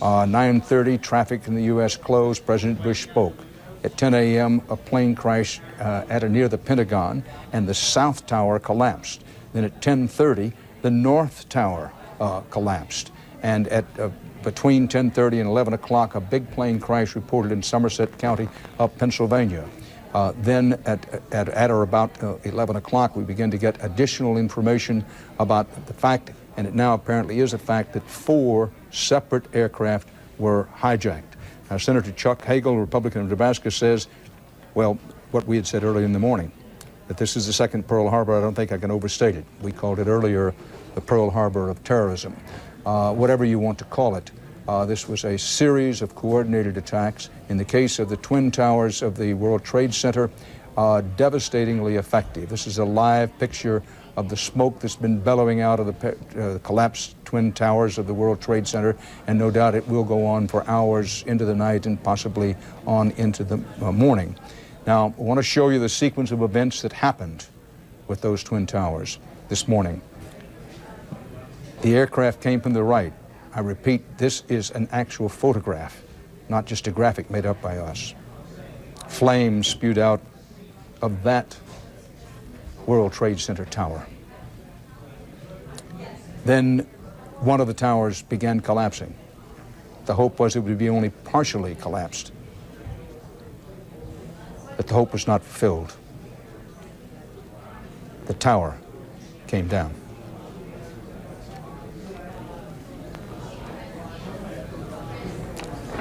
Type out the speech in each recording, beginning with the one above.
9:30, traffic in the U.S. closed. President Bush spoke. At 10 a.m., a plane crashed at or near the Pentagon, and the South Tower collapsed. Then at 10:30, the North Tower collapsed. And at between 10:30 and 11 o'clock, a big plane crash reported in Somerset County of Pennsylvania. Then at or about 11 o'clock, we began to get additional information about the fact, and it now apparently is a fact, that 4 separate aircraft were hijacked. Now, Senator Chuck Hagel, Republican of Nebraska, says, well, what we had said earlier in the morning, that this is the second Pearl Harbor. I don't think I can overstate it. We called it earlier the Pearl Harbor of terrorism. Whatever you want to call it, this was a series of coordinated attacks. In the case of the Twin Towers of the World Trade Center, devastatingly effective. This is a live picture of the smoke that's been bellowing out of the collapsed Twin Towers of the World Trade Center, and no doubt it will go on for hours into the night and possibly on into the morning. Now, I want to show you the sequence of events that happened with those Twin Towers this morning. The aircraft came from the right. I repeat, this is an actual photograph, not just a graphic made up by us. Flames spewed out of that World Trade Center tower. Then one of the towers began collapsing. The hope was it would be only partially collapsed. But the hope was not fulfilled. The tower came down.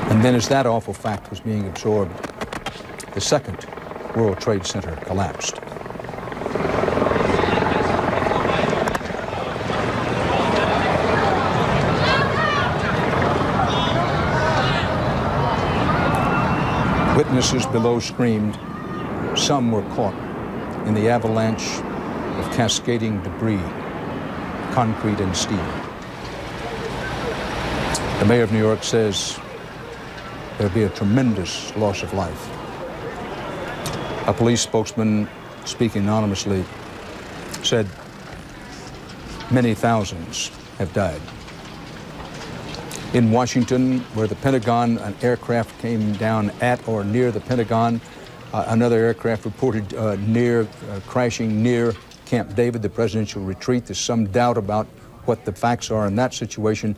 And then as that awful fact was being absorbed, the second World Trade Center collapsed. Witnesses below screamed. Some were caught in the avalanche of cascading debris, concrete and steel. The mayor of New York says there'll be a tremendous loss of life. A police spokesman, speaking anonymously, said many thousands have died. In Washington, where the Pentagon, an aircraft came down at or near the Pentagon. Another aircraft reported crashing near Camp David, the presidential retreat. There's some doubt about what the facts are in that situation.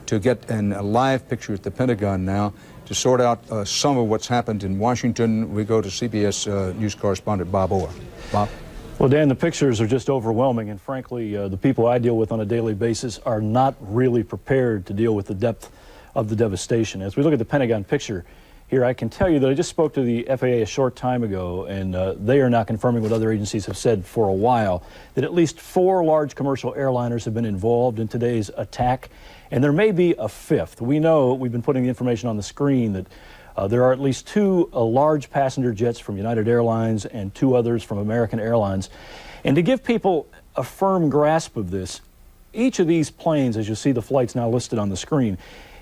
To get a live picture at the Pentagon now, to sort out some of what's happened in Washington, we go to CBS News correspondent Bob Orr. Bob? Well, Dan, the pictures are just overwhelming, and frankly, the people I deal with on a daily basis are not really prepared to deal with the depth of the devastation. As we look at the Pentagon picture here, I can tell you that I just spoke to the FAA a short time ago, and they are now confirming what other agencies have said for a while, that at least 4 large commercial airliners have been involved in today's attack, and there may be a 5th. We know, we've been putting the information on the screen, that there are at least 2 large passenger jets from United Airlines and 2 others from American Airlines. And to give people a firm grasp of this, each of these planes, as you see the flights now listed on the screen,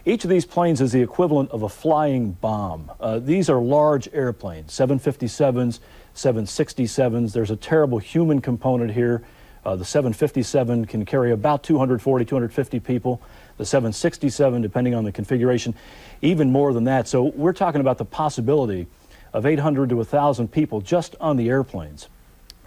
each of these planes is the equivalent of a flying bomb. These are large airplanes, 757s, 767s. There's a terrible human component here. The 757 can carry about 240, 250 people. The 767, depending on the configuration, even more than that. So we're talking about the possibility of 800 to 1,000 people just on the airplanes.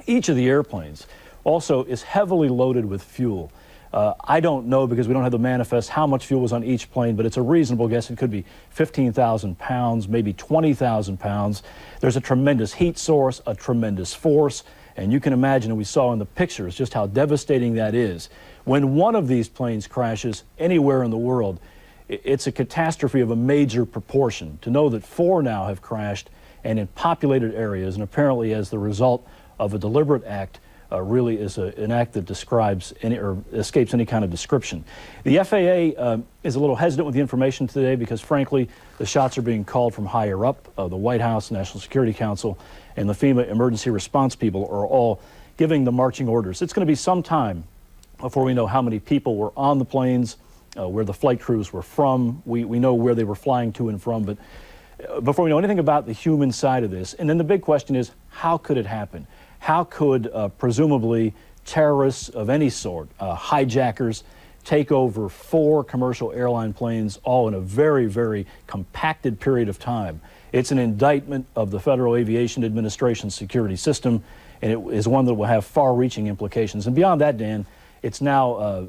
Each of the airplanes also is heavily loaded with fuel. I don't know, because we don't have the manifest, how much fuel was on each plane, but it's a reasonable guess. It could be 15,000 pounds, maybe 20,000 pounds. There's a tremendous heat source, a tremendous force, and you can imagine, and we saw in the pictures, just how devastating that is. When one of these planes crashes anywhere in the world, it's a catastrophe of a major proportion. To know that 4 now have crashed, and in populated areas, and apparently as the result of a deliberate act, really is an act that describes any, or escapes any kind of description. The FAA is a little hesitant with the information today because, frankly, the shots are being called from higher up. The White House, National Security Council, and the FEMA emergency response people are all giving the marching orders. It's going to be some time before we know how many people were on the planes, where the flight crews were from. We know where they were flying to and from, but before we know anything about the human side of this. And then the big question is, how could it happen? How could presumably terrorists of any sort, hijackers, take over 4 commercial airline planes all in a very, very compacted period of time. It's an indictment of the Federal Aviation Administration's security system, and it is one that will have far-reaching implications. And beyond that, Dan, it's now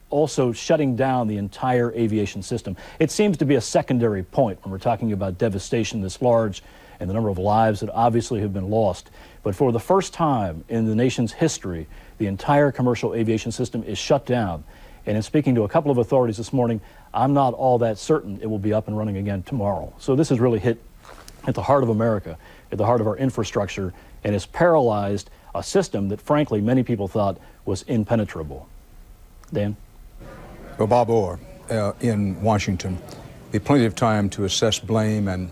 also shutting down the entire aviation system. It seems to be a secondary point when we're talking about devastation this large and the number of lives that obviously have been lost. But for the first time in the nation's history, the entire commercial aviation system is shut down. And in speaking to a couple of authorities this morning, I'm not all that certain it will be up and running again tomorrow. So this has really hit at the heart of America, at the heart of our infrastructure, and has paralyzed a system that, frankly, many people thought was impenetrable. Dan? Well, Bob Orr in Washington, be plenty of time to assess blame and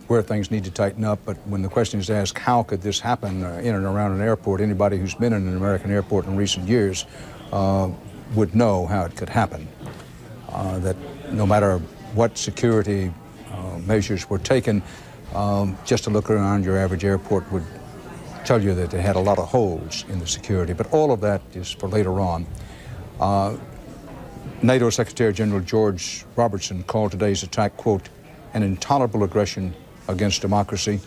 where things need to tighten up, but when the question is asked, how could this happen in and around an airport, anybody who's been in an American airport in recent years would know how it could happen. That no matter what security measures were taken, just to look around your average airport would tell you that it had a lot of holes in the security, but all of that is for later on. NATO Secretary General George Robertson called today's attack, quote, an intolerable aggression against democracy.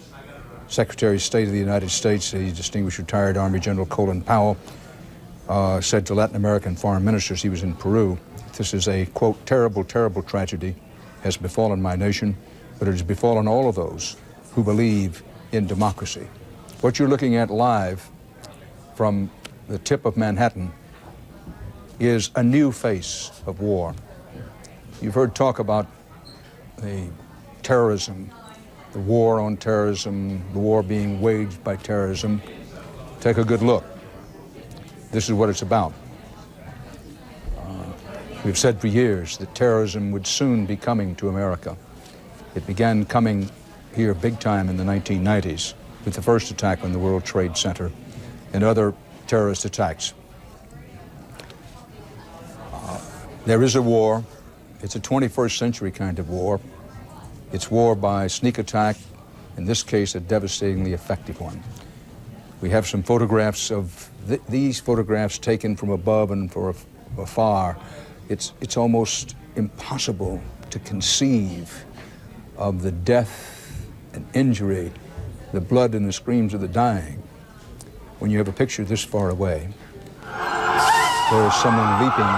Secretary of State of the United States, the distinguished retired Army General Colin Powell, said to Latin American foreign ministers, he was in Peru, this is a, quote, terrible, terrible tragedy has befallen my nation, but it has befallen all of those who believe in democracy. What you're looking at live from the tip of Manhattan is a new face of war. You've heard talk about the terrorism, the war on terrorism, the war being waged by terrorism. Take a good look. This is what it's about. We've said for years that terrorism would soon be coming to America. It began coming here big time in the 1990s with the first attack on the World Trade Center and other terrorist attacks. There is a war. It's a 21st century kind of war. It's war by sneak attack, in this case a devastatingly effective one. We have some photographs of these photographs taken from above and from afar. It's almost impossible to conceive of the death and injury, the blood and the screams of the dying. When you have a picture this far away, there is someone leaping,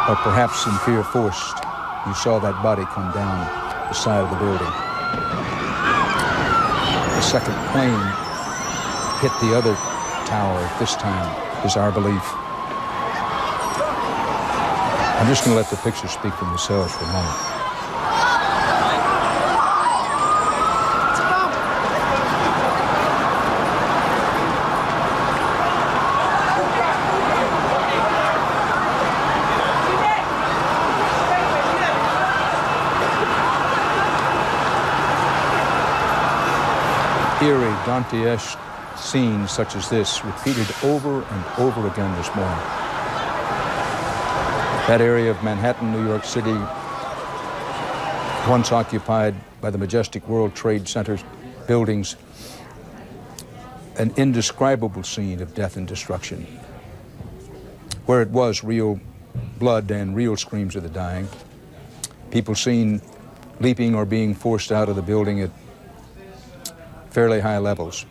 or perhaps in fear forced. You saw that body come down the side of the building. The second plane hit the other tower at this time, is our belief. I'm just going to let the pictures speak for themselves for a moment. Eerie, Dante-esque scenes such as this repeated over and over again this morning. That area of Manhattan, New York City, once occupied by the majestic World Trade Center buildings, an indescribable scene of death and destruction. Where it was real blood and real screams of the dying. People seen leaping or being forced out of the building at fairly high levels.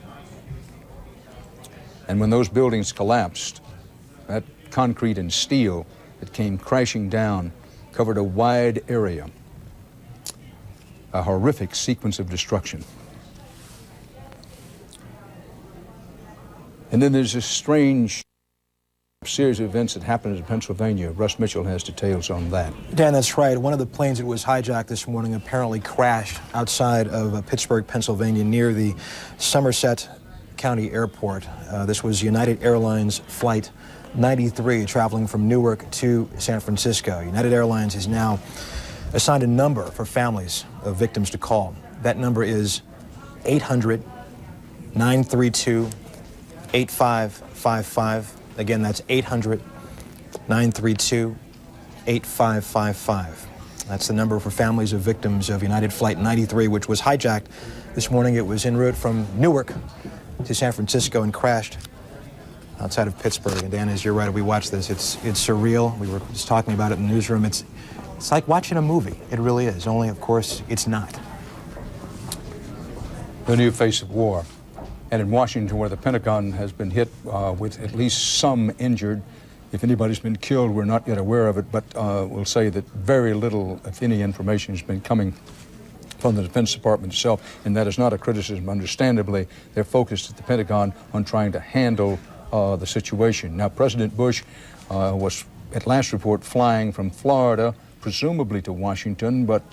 And when those buildings collapsed, that concrete and steel that came crashing down covered a wide area, a horrific sequence of destruction. And then there's this strange series of events that happened in Pennsylvania. Russ Mitchell has details on that. Dan, that's right. One of the planes that was hijacked this morning apparently crashed outside of Pittsburgh, Pennsylvania, near the Somerset County Airport. This was United Airlines Flight 93 traveling from Newark to San Francisco. United Airlines has now assigned a number for families of victims to call. That number is 800-932-8555. Again, that's 800-932-8555. That's the number for families of victims of United Flight 93, which was hijacked this morning. It was en route from Newark to San Francisco and crashed outside of Pittsburgh. And Dan, as you're right, we watched this. It's surreal. We were just talking about it in the newsroom. It's like watching a movie. It really is. Only, of course, it's not. The new face of war. And in Washington, where the Pentagon has been hit with at least some injured, if anybody's been killed, we're not yet aware of it, but we'll say that very little, if any, information has been coming from the Defense Department itself, and that is not a criticism. Understandably, they're focused at the Pentagon on trying to handle the situation. Now, President Bush was, at last report, flying from Florida, presumably to Washington, but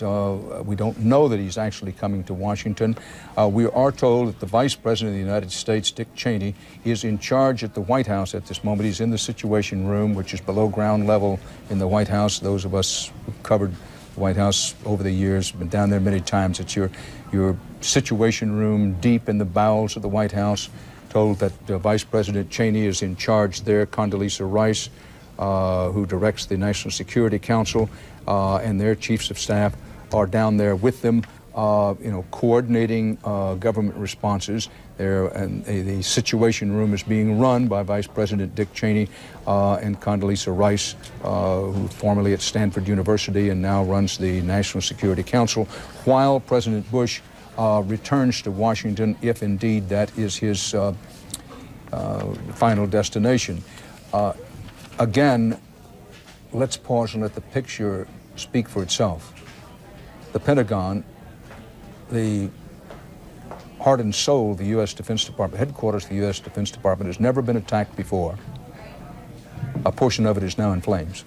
we don't know that he's actually coming to Washington. We are told that the Vice President of the United States, Dick Cheney, is in charge at the White House at this moment. He's in the Situation Room, which is below ground level in the White House. Those of us who've covered the White House over the years, been down there many times. It's your Situation Room deep in the bowels of the White House. Told that Vice President Cheney is in charge there. Condoleezza Rice, who directs the National Security Council, and their chiefs of staff are down there with them, coordinating government responses. And the Situation Room is being run by Vice President Dick Cheney and Condoleezza Rice, who formerly at Stanford University and now runs the National Security Council, while President Bush returns to Washington, if indeed that is his final destination. Again, let's pause and let the picture speak for itself. The Pentagon, the heart and soul of the U.S. Defense Department, headquarters of the U.S. Defense Department, has never been attacked before. A portion of it is now in flames.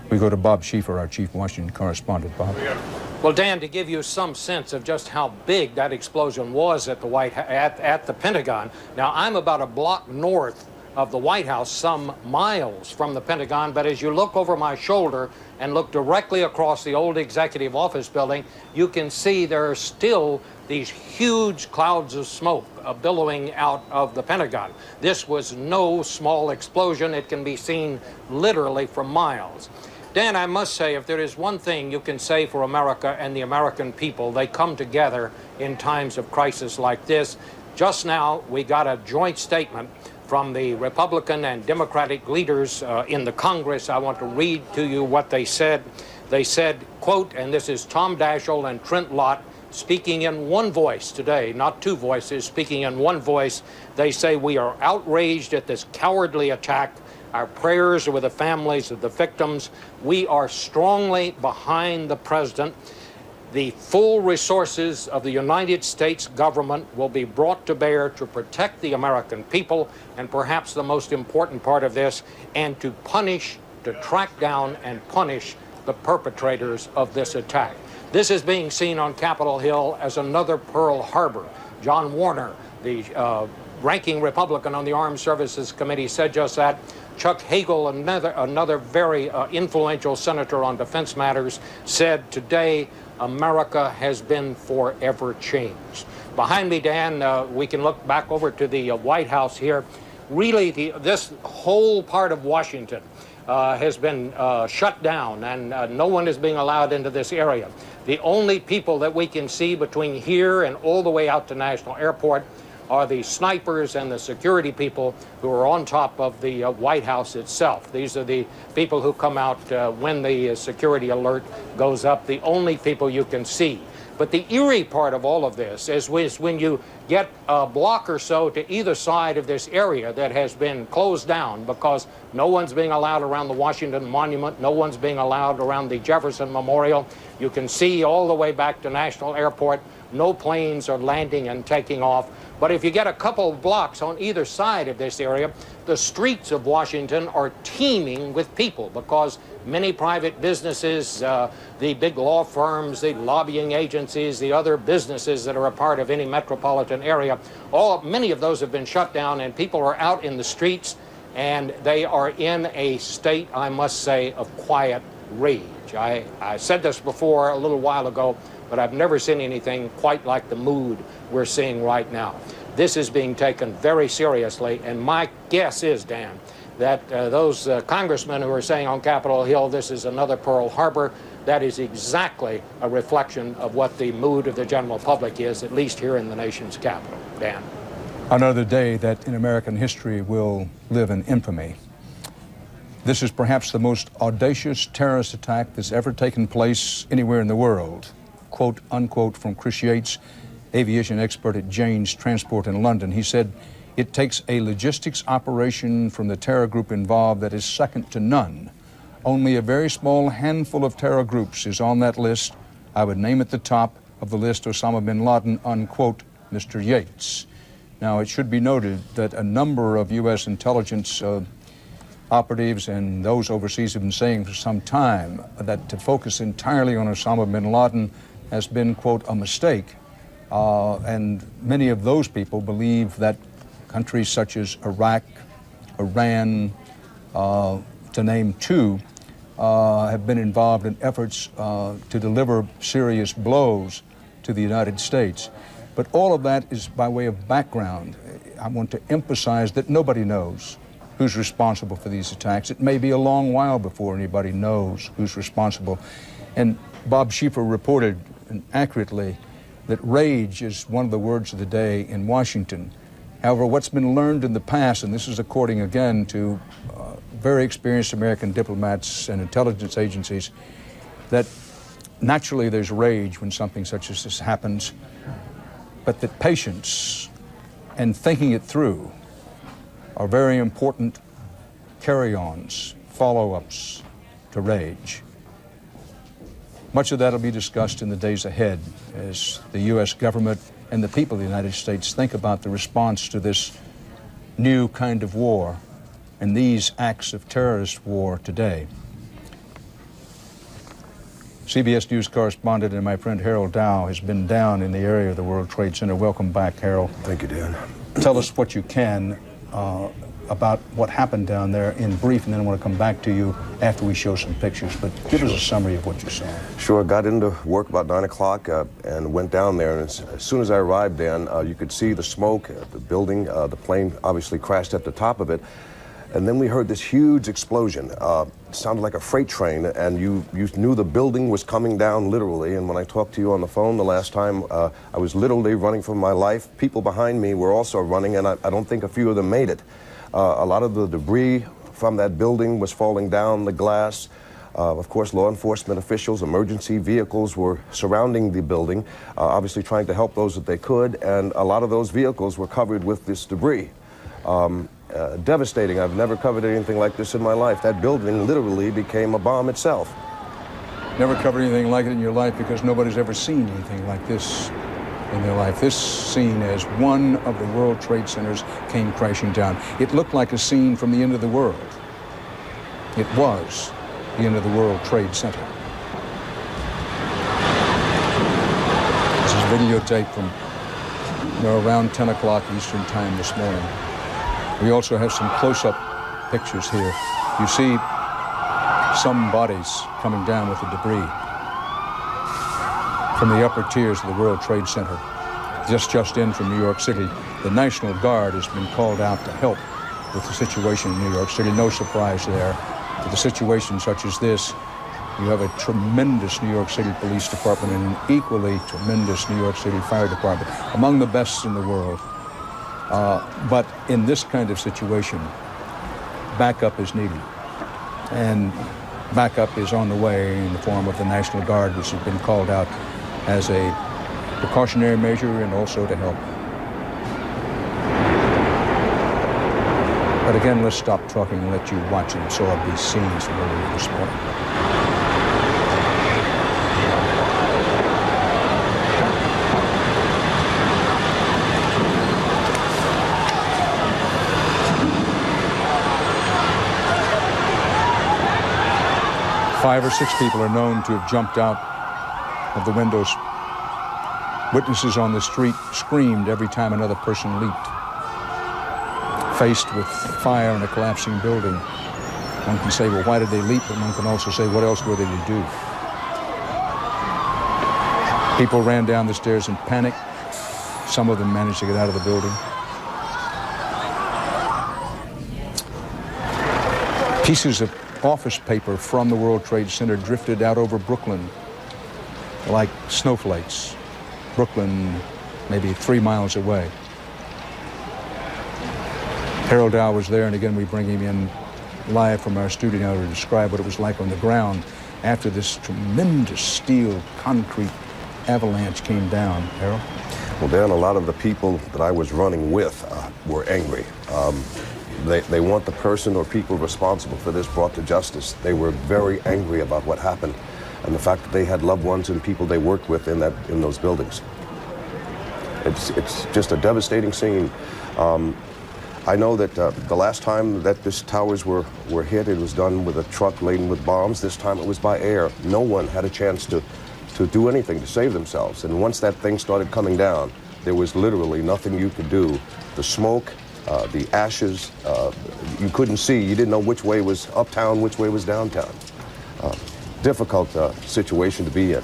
We go to Bob Schieffer, our chief Washington correspondent. Bob. Well, Dan, to give you some sense of just how big that explosion was at the Pentagon. Now, I'm about a block north of the White House, some miles from the Pentagon, but as you look over my shoulder and look directly across the old executive office building, you can see there are still these huge clouds of smoke billowing out of the Pentagon. This was no small explosion. It can be seen literally from miles. Dan, I must say, if there is one thing you can say for America and the American people, they come together in times of crisis like this. Just now, we got a joint statement from the Republican and Democratic leaders in the Congress. I want to read to you what they said. They said, quote, and this is Tom Daschle and Trent Lott speaking in one voice today, not two voices, speaking in one voice. They say, we are outraged at this cowardly attack. Our prayers are with the families of the victims. We are strongly behind the president. The full resources of the United States government will be brought to bear to protect the American people, and perhaps the most important part of this, and to track down and punish the perpetrators of this attack. This is being seen on Capitol Hill as another Pearl Harbor. John Warner, the ranking Republican on the Armed Services Committee, said just that. Chuck Hagel, another very influential senator on defense matters, said today America has been forever changed. Behind me, Dan, we can look back over to the White House here. Really, this whole part of Washington has been shut down, and no one is being allowed into this area. The only people that we can see between here and all the way out to National Airport are the snipers and the security people who are on top of the White House itself. These are the people who come out when the security alert goes up, the only people you can see. But the eerie part of all of this is when you get a block or so to either side of this area that has been closed down because no one's being allowed around the Washington Monument, no one's being allowed around the Jefferson Memorial. You can see all the way back to National Airport. No planes are landing and taking off. But if you get a couple of blocks on either side of this area, the streets of Washington are teeming with people because many private businesses, the big law firms, the lobbying agencies, the other businesses that are a part of any metropolitan area, many of those have been shut down, and people are out in the streets, and they are in a state, I must say, of quiet rage. I said this before a little while ago, but I've never seen anything quite like the mood we're seeing right now. This is being taken very seriously, and my guess is, Dan, that those congressmen who are saying on Capitol Hill this is another Pearl Harbor, that is exactly a reflection of what the mood of the general public is, at least here in the nation's capital. Dan. Another day that in American history will live in infamy. This is perhaps the most audacious terrorist attack that's ever taken place anywhere in the world. Quote, unquote, from Chris Yates, aviation expert at Jane's Transport in London. He said, "It takes a logistics operation from the terror group involved that is second to none. Only a very small handful of terror groups is on that list. I would name at the top of the list Osama bin Laden," unquote, Mr. Yates. Now, it should be noted that a number of U.S. intelligence operatives and those overseas have been saying for some time that to focus entirely on Osama bin Laden has been, quote, a mistake. And many of those people believe that countries such as Iraq, Iran, to name two, have been involved in efforts to deliver serious blows to the United States. But all of that is by way of background. I want to emphasize that nobody knows who's responsible for these attacks. It may be a long while before anybody knows who's responsible. And Bob Schieffer reported accurately that rage is one of the words of the day in Washington. However, what's been learned in the past, and this is according again to very experienced American diplomats and intelligence agencies, that naturally there's rage when something such as this happens, but that patience and thinking it through are very important carry-ons, follow-ups to rage. Much of that will be discussed in the days ahead as the U.S. government and the people of the United States think about the response to this new kind of war and these acts of terrorist war today. CBS News correspondent and my friend Harold Dow has been down in the area of the World Trade Center. Welcome back, Harold. Thank you, Dan. Tell us what you can about what happened down there in brief, and then I want to come back to you after we show some pictures. But give us a summary of what you saw. Sure. Got into work about 9 o'clock and went down there. And as soon as I arrived, Dan, you could see the smoke, the building, the plane obviously crashed at the top of it. And then we heard this huge explosion. It sounded like a freight train, and you knew the building was coming down literally. And when I talked to you on the phone the last time, I was literally running for my life. People behind me were also running, and I don't think a few of them made it. A lot of the debris from that building was falling down, the glass. Of course, law enforcement officials, emergency vehicles were surrounding the building, obviously trying to help those that they could, and a lot of those vehicles were covered with this debris. Devastating. I've never covered anything like this in my life. That building literally became a bomb itself. Never covered anything like it in your life because nobody's ever seen anything like this in their life. This scene as one of the World Trade Centers came crashing down. It looked like a scene from the end of the world. It was the end of the World Trade Center. This is videotape from around 10 o'clock Eastern Time this morning. We also have some close-up pictures here. You see some bodies coming down with the debris from the upper tiers of the World Trade Center. Just in from New York City, the National Guard has been called out to help with the situation in New York City. No surprise there. With a situation such as this, you have a tremendous New York City Police Department and an equally tremendous New York City Fire Department, among the best in the world. But in this kind of situation, backup is needed. And backup is on the way in the form of the National Guard, which has been called out as a precautionary measure and also to help. But again, let's stop talking and let you watch and absorb these scenes from earlier this morning. 5 or 6 people are known to have jumped out of the windows. Witnesses on the street screamed every time another person leaped. Faced with fire in a collapsing building, one can say, well, why did they leap? But one can also say, what else were they to do? People ran down the stairs in panic. Some of them managed to get out of the building. Pieces of office paper from the World Trade Center drifted out over Brooklyn like snowflakes. Brooklyn, maybe 3 miles away. Harold Dow was there, and again we bring him in live from our studio to describe what it was like on the ground after this tremendous steel concrete avalanche came down. Harold? Well, Dan, a lot of the people that I was running with were angry. They want the person or people responsible for this brought to justice. They were very angry about what happened and the fact that they had loved ones and people they worked with in those buildings. It's just a devastating scene. I know that the last time that these towers were hit, it was done with a truck laden with bombs. This time it was by air. No one had a chance to do anything to save themselves. And once that thing started coming down, there was literally nothing you could do. The smoke, the ashes, you couldn't see. You didn't know which way was uptown, which way was downtown. Difficult situation to be in.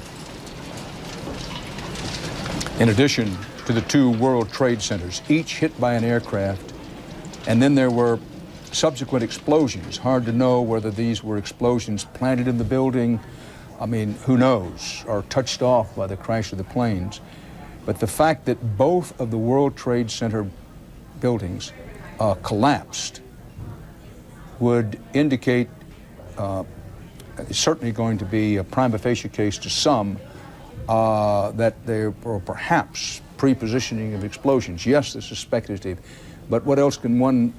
In addition to the two World Trade Centers, each hit by an aircraft, and then there were subsequent explosions. Hard to know whether these were explosions planted in the building, I mean, who knows, or touched off by the crash of the planes. But the fact that both of the World Trade Center buildings collapsed would indicate it's certainly going to be a prima facie case to some that there were perhaps pre-positioning of explosions. Yes, this is speculative, but what else can one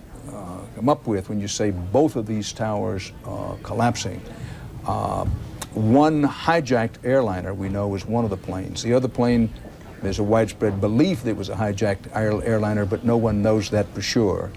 come up with when you say both of these towers collapsing? One hijacked airliner, we know, was one of the planes. The other plane, there's a widespread belief that it was a hijacked airliner, but no one knows that for sure.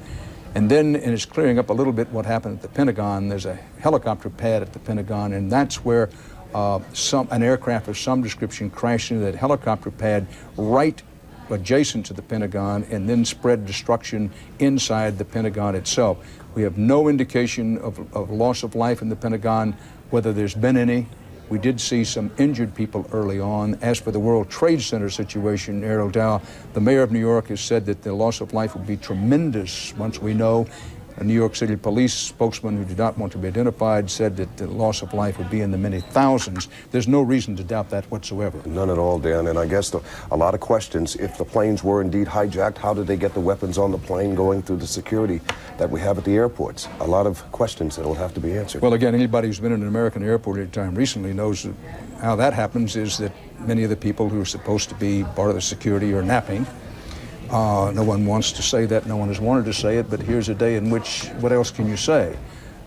And then, and it's clearing up a little bit what happened at the Pentagon. There's a helicopter pad at the Pentagon, and that's where an aircraft of some description crashed into that helicopter pad right adjacent to the Pentagon and then spread destruction inside the Pentagon itself. We have no indication of loss of life in the Pentagon, whether there's been any. We did see some injured people early on. As for the World Trade Center situation, Harold Dow, the mayor of New York has said that the loss of life would be tremendous once we know. A New York City police spokesman who did not want to be identified said that the loss of life would be in the many thousands. There's no reason to doubt that whatsoever. None at all, Dan. And I guess a lot of questions. If the planes were indeed hijacked, how did they get the weapons on the plane going through the security that we have at the airports? A lot of questions that will have to be answered. Well, again, anybody who's been in an American airport at a time recently knows that how that happens is that many of the people who are supposed to be part of the security are napping. No one wants to say that, no one has wanted to say it, but here's a day in which, what else can you say?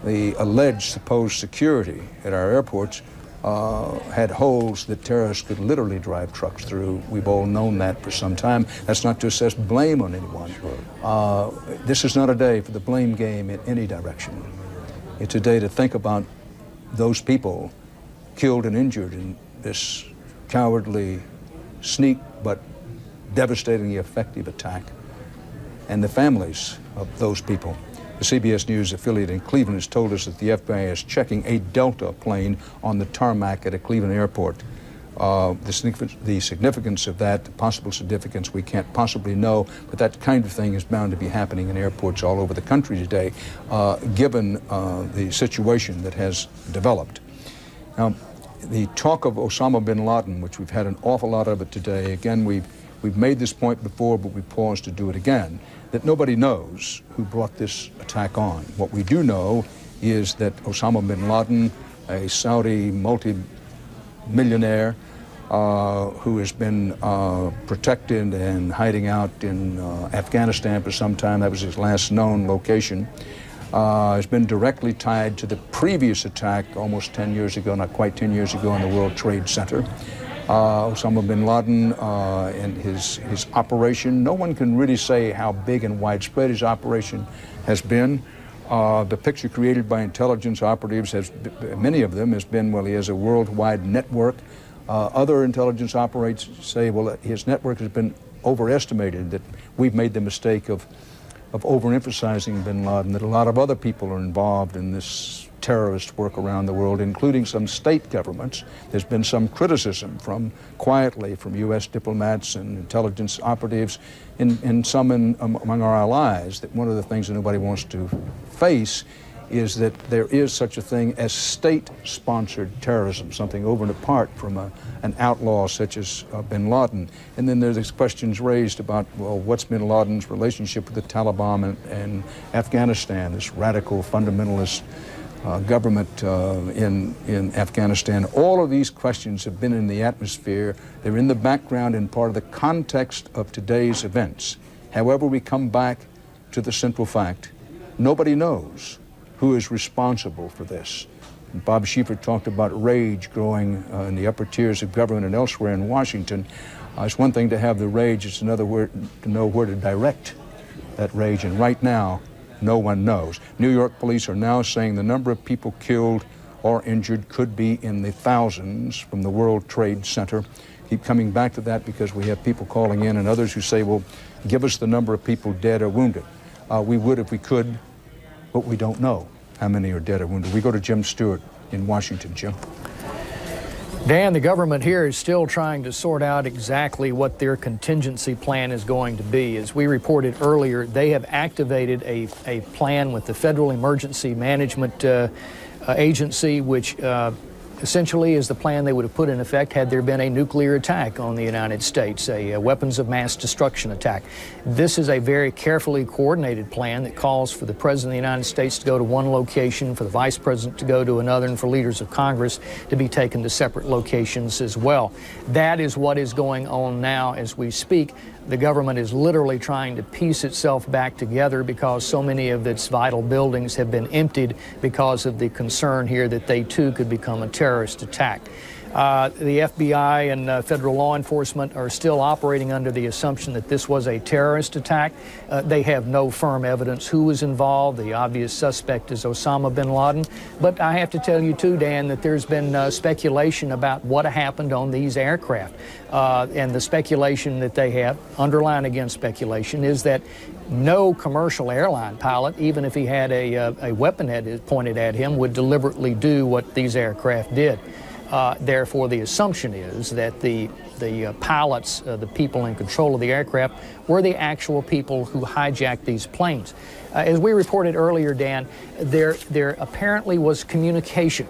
The alleged supposed security at our airports had holes that terrorists could literally drive trucks through. We've all known that for some time. That's not to assess blame on anyone. This is not a day for the blame game in any direction. It's a day to think about those people killed and injured in this cowardly, sneak but devastatingly effective attack, and the families of those people. The CBS News affiliate in Cleveland has told us that the FBI is checking a Delta plane on the tarmac at a Cleveland airport. The significance of that, the possible significance, we can't possibly know, but that kind of thing is bound to be happening in airports all over the country today, given the situation that has developed. Now, the talk of Osama bin Laden, which we've had an awful lot of it today, again, we've made this point before, but we paused to do it again, that nobody knows who brought this attack on. What we do know is that Osama bin Laden, a Saudi multi-millionaire who has been protected and hiding out in Afghanistan for some time, that was his last known location, has been directly tied to the previous attack almost 10 years ago, not quite 10 years ago, on the World Trade Center. Osama bin Laden and his operation. No one can really say how big and widespread his operation has been. The picture created by intelligence operatives, many of them, has been, well, he has a worldwide network. Other intelligence operators say, well, his network has been overestimated, that we've made the mistake of overemphasizing bin Laden, that a lot of other people are involved in this terrorist work around the world, including some state governments. There's been some criticism quietly from U.S. diplomats and intelligence operatives and some among our allies, that one of the things that nobody wants to face is that there is such a thing as state-sponsored terrorism, something over and apart from an outlaw such as bin Laden. And then there's questions raised about, well, what's bin Laden's relationship with the Taliban and Afghanistan, this radical fundamentalist government in Afghanistan. All of these questions have been in the atmosphere. They're in the background and part of the context of today's events. However, we come back to the central fact. Nobody knows who is responsible for this. And Bob Schieffer talked about rage growing in the upper tiers of government and elsewhere in Washington. It's one thing to have the rage, it's another to know where to direct that rage. And right now, no one knows. New York police are now saying the number of people killed or injured could be in the thousands from the World Trade Center. Keep coming back to that because we have people calling in and others who say, well, give us the number of people dead or wounded. We would if we could, but we don't know how many are dead or wounded. We go to Jim Stewart in Washington. Jim. Dan, the government here is still trying to sort out exactly what their contingency plan is going to be. As we reported earlier, they have activated a plan with the Federal Emergency Management Agency, which essentially is the plan they would have put in effect had there been a nuclear attack on the United States, a weapons of mass destruction attack. This is a very carefully coordinated plan that calls for the President of the United States to go to one location, for the Vice President to go to another, and for leaders of Congress to be taken to separate locations as well. That is what is going on now as we speak. The government is literally trying to piece itself back together because so many of its vital buildings have been emptied because of the concern here that they too could become a terrorist attack. The FBI and federal law enforcement are still operating under the assumption that this was a terrorist attack. They have no firm evidence who was involved. The obvious suspect is Osama bin Laden. But I have to tell you too, Dan, that there's been speculation about what happened on these aircraft. And the speculation that they have, underlying against speculation, is that no commercial airline pilot, even if he had a weapon pointed at him, would deliberately do what these aircraft did. Therefore, the assumption is that the pilots, the people in control of the aircraft, were the actual people who hijacked these planes. As we reported earlier, Dan, there apparently was communication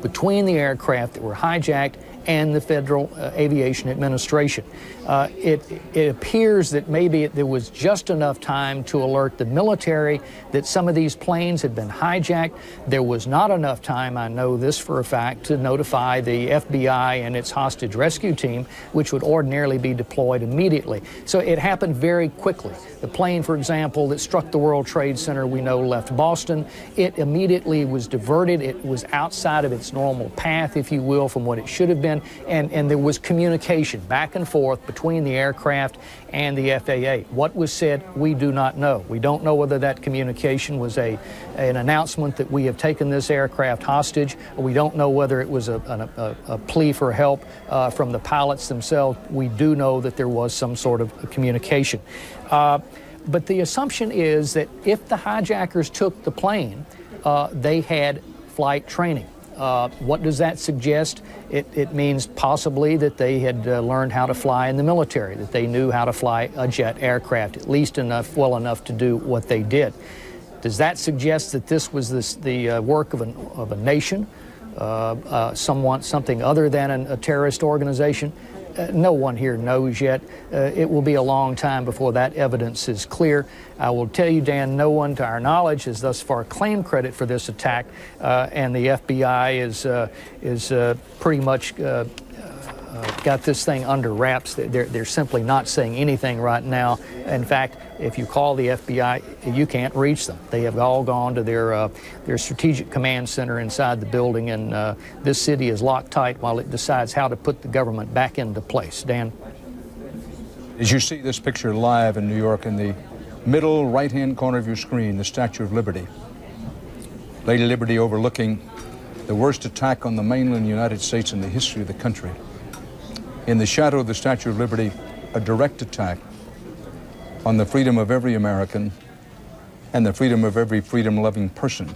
between the aircraft that were hijacked and the Federal Aviation Administration. It appears that maybe there was just enough time to alert the military that some of these planes had been hijacked. There was not enough time, I know this for a fact, to notify the FBI and its hostage rescue team, which would ordinarily be deployed immediately. So it happened very quickly. The plane, for example, that struck the World Trade Center, we know left Boston. It immediately was diverted. It was outside of its normal path, if you will, from what it should have been. And there was communication back and forth between the aircraft and the FAA. What was said, we do not know. We don't know whether that communication was an announcement that we have taken this aircraft hostage, or we don't know whether it was a plea for help from the pilots themselves. We do know that there was some sort of communication. But the assumption is that if the hijackers took the plane, they had flight training. What does that suggest? It means possibly that they had learned how to fly in the military, that they knew how to fly a jet aircraft, at least well enough to do what they did. Does that suggest that this was the work of a nation, something other than a terrorist organization? No one here knows yet. It will be a long time before that evidence is clear. I will tell you, Dan, no one to our knowledge has thus far claimed credit for this attack, and the FBI is pretty much got this thing under wraps. They're simply not saying anything right now. In fact, if you call the FBI, you can't reach them. They have all gone to their strategic command center inside the building, and this city is locked tight while it decides how to put the government back into place. Dan? As you see this picture live in New York, in the middle right-hand corner of your screen, the Statue of Liberty. Lady Liberty overlooking the worst attack on the mainland United States in the history of the country. In the shadow of the Statue of Liberty, a direct attack on the freedom of every American and the freedom of every freedom-loving person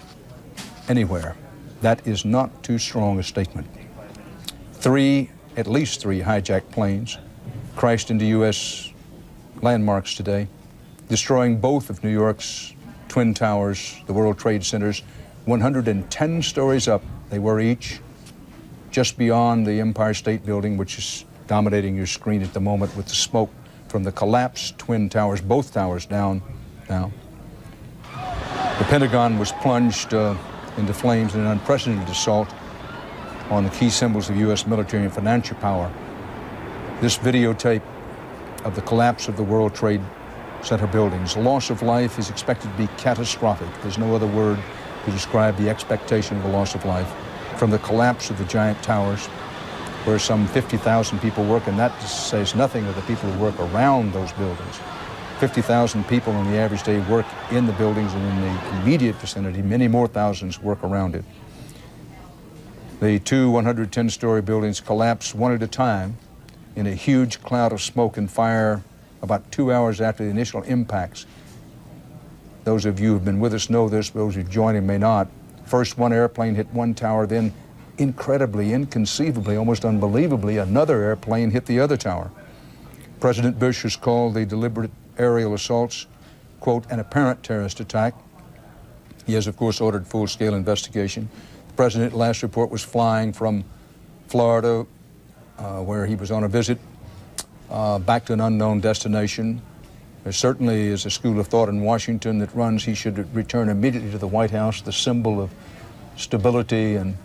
anywhere. That is not too strong a statement. At least three hijacked planes crashed into U.S. landmarks today, destroying both of New York's Twin Towers, the World Trade Centers, 110 stories up they were each, just beyond the Empire State Building, which is dominating your screen at the moment with the smoke from the collapsed Twin Towers, both towers down now. The Pentagon was plunged into flames in an unprecedented assault on the key symbols of U.S. military and financial power. This videotape of the collapse of the World Trade Center buildings. Loss of life is expected to be catastrophic. There's no other word to describe the expectation of the loss of life from the collapse of the giant towers, where some 50,000 people work, and that says nothing of the people who work around those buildings. 50,000 people on the average day work in the buildings, and in the immediate vicinity, many more thousands work around it. The two 110-story buildings collapsed one at a time in a huge cloud of smoke and fire about 2 hours after the initial impacts. Those of you who have been with us know this, those who joined may not. First, one airplane hit one tower, then incredibly, inconceivably, almost unbelievably, another airplane hit the other tower. President Bush has called the deliberate aerial assaults, quote, an apparent terrorist attack. He has, of course, ordered full-scale investigation. The president, last report, was flying from Florida, where he was on a visit, back to an unknown destination. There certainly is a school of thought in Washington that runs he should return immediately to the White House, the symbol of stability and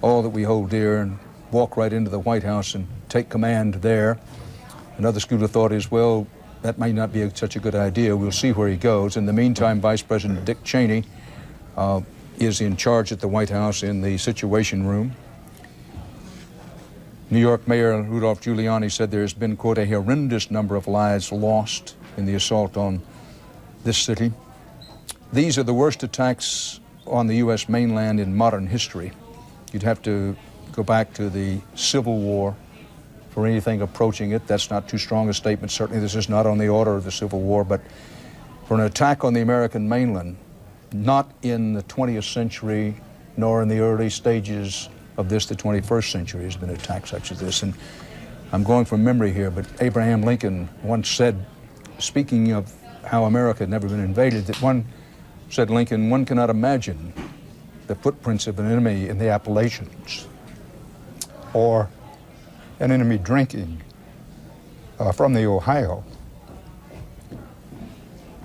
all that we hold dear, and walk right into the White House and take command there. Another school of thought is, well, that may not be such a good idea. We'll see where he goes. In the meantime, Vice President Dick Cheney is in charge at the White House in the Situation Room. New York Mayor Rudolph Giuliani said there has been, quote, a horrendous number of lives lost in the assault on this city. These are the worst attacks on the U.S. mainland in modern history. You'd have to go back to the Civil War for anything approaching it. That's not too strong a statement. Certainly this is not on the order of the Civil War, but for an attack on the American mainland, not in the 20th century, nor in the early stages of this, the 21st century, has been attacks such as this. And I'm going from memory here, but Abraham Lincoln once said, speaking of how America had never been invaded, that said Lincoln, one cannot imagine the footprints of an enemy in the Appalachians or an enemy drinking from the Ohio.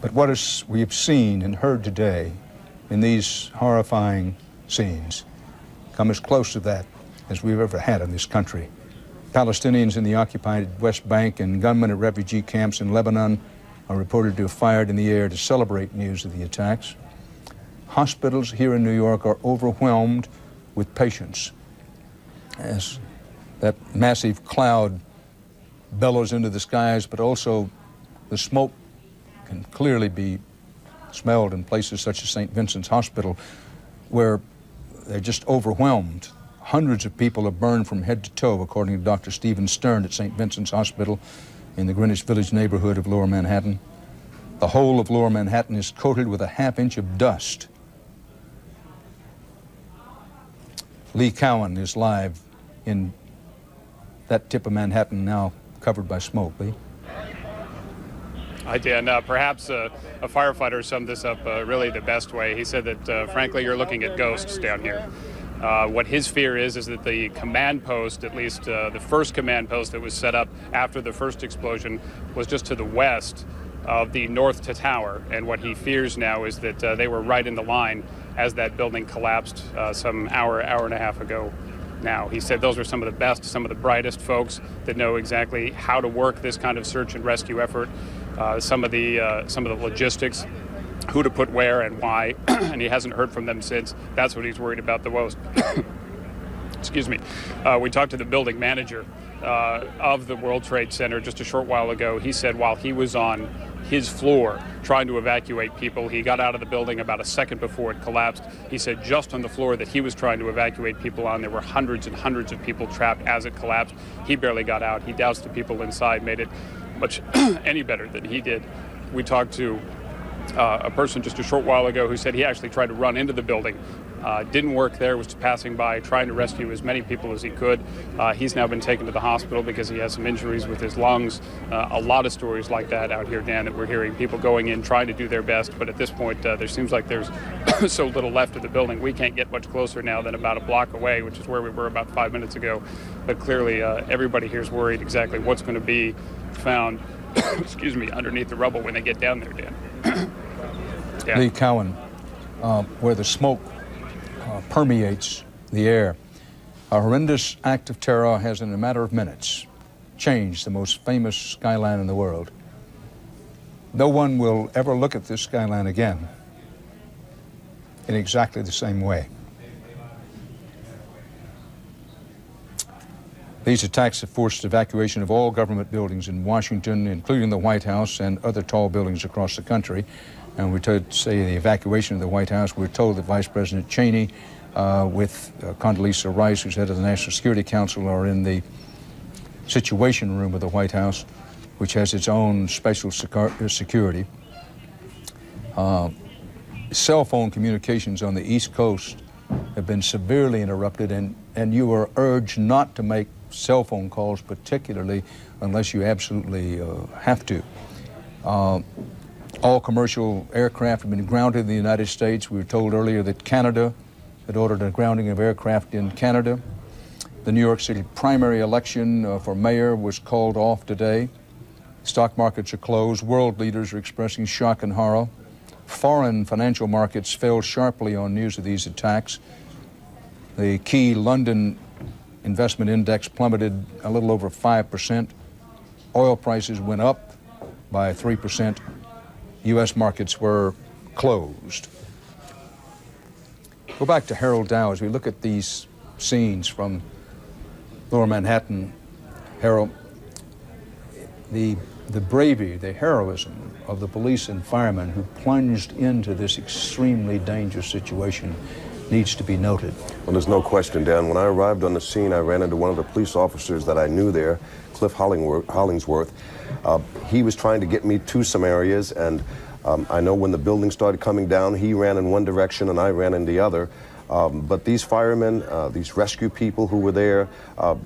But what we have seen and heard today in these horrifying scenes come as close to that as we've ever had in this country. Palestinians in the occupied West Bank and gunmen at refugee camps in Lebanon are reported to have fired in the air to celebrate news of the attacks. Hospitals here in New York are overwhelmed with patients as that massive cloud bellows into the skies, but also the smoke can clearly be smelled in places such as St. Vincent's Hospital, where they're just overwhelmed. Hundreds of people are burned from head to toe, according to Dr. Stephen Stern at St. Vincent's Hospital in the Greenwich Village neighborhood of Lower Manhattan. The whole of Lower Manhattan is coated with a half-inch of dust. Lee Cowan is live in that tip of Manhattan now covered by smoke. Lee? Hi, Dan. Perhaps a firefighter summed this up really the best way. He said that, frankly, you're looking at ghosts down here. What his fear is that the command post, at least the first command post that was set up after the first explosion, was just to the west of the North Tower. And what he fears now is that they were right in the line as that building collapsed some hour and a half ago. Now, he said those are some of the best, some of the brightest folks that know exactly how to work this kind of search and rescue effort, some of the logistics, who to put where and why, and he hasn't heard from them since. That's what he's worried about the most. Excuse me. We talked to the building manager of the World Trade Center just a short while ago. He said while he was on his floor trying to evacuate people, he got out of the building about a second before it collapsed. He said just on the floor that he was trying to evacuate people on, there were hundreds and hundreds of people trapped as it collapsed. He barely got out. He doused the people inside, made it much any better than he did. We talked to a person just a short while ago who said he actually tried to run into the building. Didn't work there, was passing by, trying to rescue as many people as he could. He's now been taken to the hospital because he has some injuries with his lungs. A lot of stories like that out here, Dan, that we're hearing. People going in, trying to do their best, but at this point, there seems like there's so little left of the building. We can't get much closer now than about a block away, which is where we were about 5 minutes ago. But clearly, everybody here is worried exactly what's going to be found, excuse me, underneath the rubble when they get down there, Dan. Yeah. Lee Cowan, where the smoke permeates the air. A horrendous act of terror has, in a matter of minutes, changed the most famous skyline in the world. No one will ever look at this skyline again in exactly the same way. These attacks have forced evacuation of all government buildings in Washington, including the White House and other tall buildings across the country. And we're told to say the evacuation of the White House. We're told that Vice President Cheney with Condoleezza Rice, who's head of the National Security Council, are in the Situation Room of the White House, which has its own special security. Cell phone communications on the East Coast have been severely interrupted, and you are urged not to make cell phone calls, particularly unless you absolutely have to. All commercial aircraft have been grounded in the United States. We were told earlier that Canada had ordered a grounding of aircraft in Canada. The New York City primary election for mayor was called off today. Stock markets are closed. World leaders are expressing shock and horror. Foreign financial markets fell sharply on news of these attacks. The key London investment index plummeted a little over 5%. Oil prices went up by 3%. U.S. markets were closed. Go back to Harold Dow as we look at these scenes from Lower Manhattan. Harold, the bravery, the heroism of the police and firemen who plunged into this extremely dangerous situation needs to be noted. Well, there's no question, Dan. When I arrived on the scene, I ran into one of the police officers that I knew there, Cliff Hollingsworth. He was trying to get me to some areas, and I know when the building started coming down, he ran in one direction and I ran in the other. But these firemen, these rescue people who were there,